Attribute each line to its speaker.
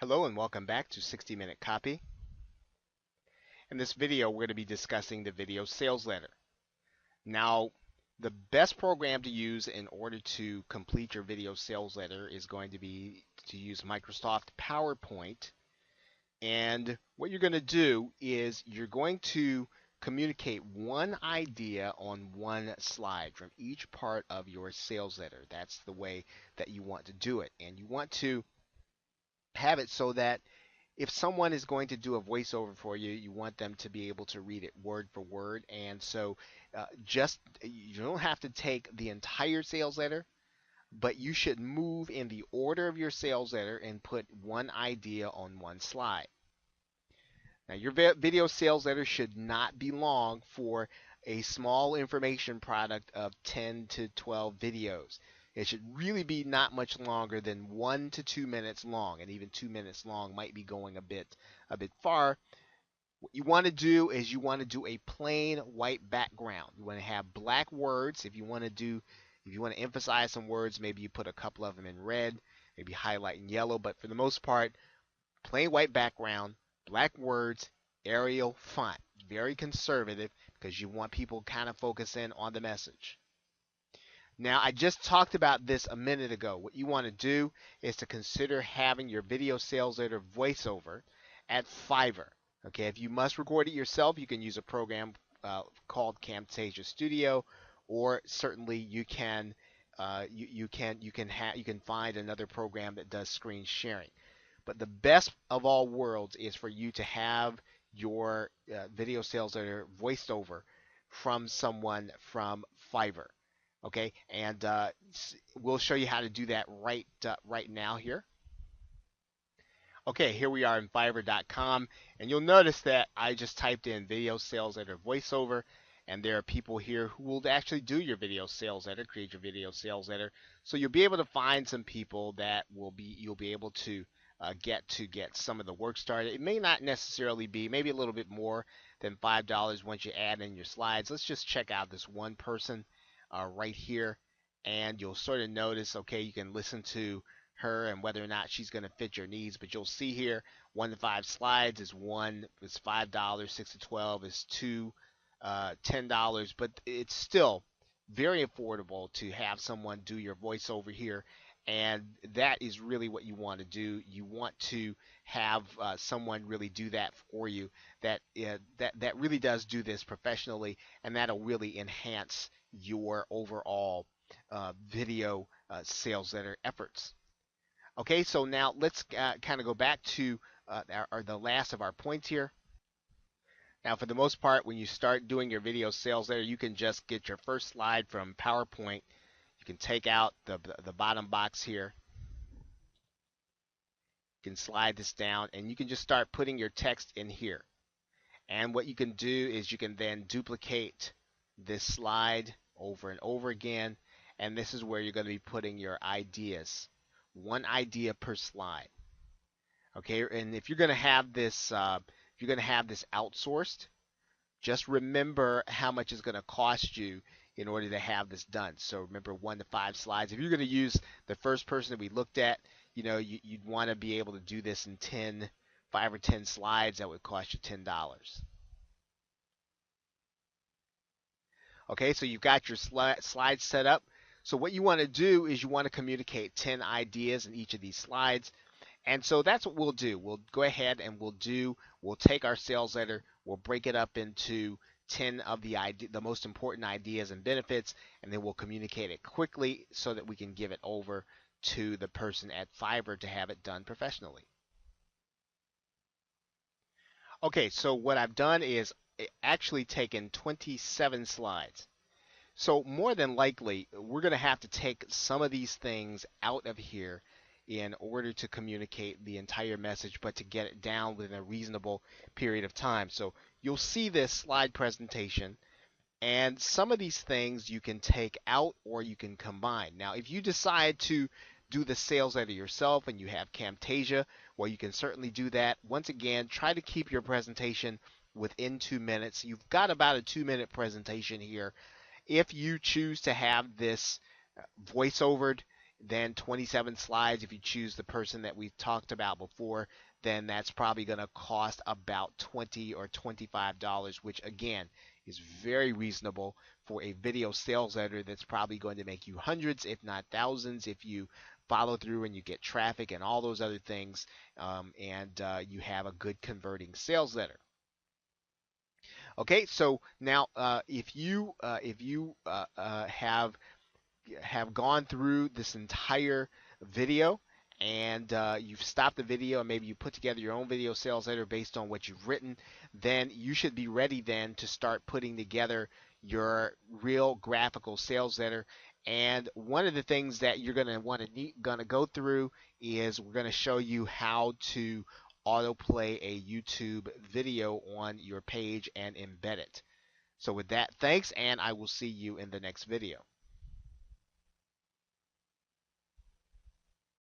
Speaker 1: Hello and welcome back to 60 Minute Copy. In this video, we're going to be discussing the video sales letter. Now, the best program to use in order to complete your video sales letter is going to be to use Microsoft PowerPoint. And what you're going to do is you're going to communicate one idea on one slide from each part of your sales letter. That's the way that you want to do it. And you want to have it so that if someone is going to do a voiceover for you, you want them to be able to read it word for word. And so just you don't have to take the entire sales letter, but you should move in the order of your sales letter and put one idea on one slide. Now, your video sales letter should not be long for a small information product of 10 to 12 videos. It should really be not much longer than 1 to 2 minutes long, and even 2 minutes long might be going a bit far. What you want to do is you want to do a plain white background. You want to have black words. If you want to emphasize some words, maybe you put a couple of them in red, maybe highlight in yellow, but for the most part, plain white background, black words, Arial font. Very conservative because you want people kind of focus in on the message. Now, I just talked about this a minute ago. What you want to do is to consider having your video sales letter voiceover at Fiverr. Okay, if you must record it yourself, you can use a program called Camtasia Studio, or certainly you can find another program that does screen sharing. But the best of all worlds is for you to have your video sales letter voiced over from someone from Fiverr. Okay, and we'll show you how to do that right now here. Okay, here we are in Fiverr.com, and you'll notice that I just typed in video sales letter voiceover, and there are people here who will actually do your video sales letter, create your video sales letter. So you'll be able to find some people that you'll be able to get some of the work started. It may not necessarily be, maybe a little bit more than $5 once you add in your slides. Let's just check out this one person right here, and you'll sort of notice, okay, you can listen to her and whether or not she's going to fit your needs. But you'll see here, 1 to 5 slides is $5, 6 to 12 is $10, but it's still very affordable to have someone do your voiceover here. And that is really what you want to do. You want to have someone really do that for you. That really does do this professionally, and that'll really enhance your overall video sales letter efforts. Okay, so now let's kind of go back to the last of our points here. Now, for the most part, when you start doing your video sales letter, you can just get your first slide from PowerPoint. You can take out the bottom box here. You can slide this down, and you can just start putting your text in here. And what you can do is you can then duplicate this slide over and over again, and this is where you're going to be putting your ideas. One idea per slide. Okay, and if you're going to have this outsourced, just remember how much it's going to cost you in order to have this done. So remember, 1 to 5 slides. If you're going to use the first person that we looked at, you'd want to be able to do this in 5 or 10 slides. That would cost you $10. Okay, so you've got your slides set up. So what you want to do is you want to communicate 10 ideas in each of these slides. And so that's what we'll do. We'll go ahead and we'll take our sales letter, we'll break it up into 10 of the most important ideas and benefits, and then we'll communicate it quickly so that we can give it over to the person at Fiverr to have it done professionally. Okay, so what I've done is actually taken 27 slides. So more than likely, we're going to have to take some of these things out of here in order to communicate the entire message, but to get it down within a reasonable period of time. So you'll see this slide presentation, and some of these things you can take out or you can combine. Now, if you decide to do the sales letter yourself and you have Camtasia, well, you can certainly do that. Once again, try to keep your presentation within 2 minutes. You've got about a 2-minute presentation here. If you choose to have this voiceovered, then 27 slides. If you choose the person that we talked about before, then that's probably going to cost about $20 or $25, which again is very reasonable for a video sales letter that's probably going to make you hundreds, if not thousands, if you follow through and you get traffic and all those other things, and you have a good converting sales letter. Okay, so now if you have gone through this entire video and you've stopped the video and maybe you put together your own video sales letter based on what you've written, then you should be ready then to start putting together your real graphical sales letter. And one of the things that you're going to want to go through is we're going to show you how to autoplay a YouTube video on your page and embed it. So with that, thanks, and I will see you in the next video.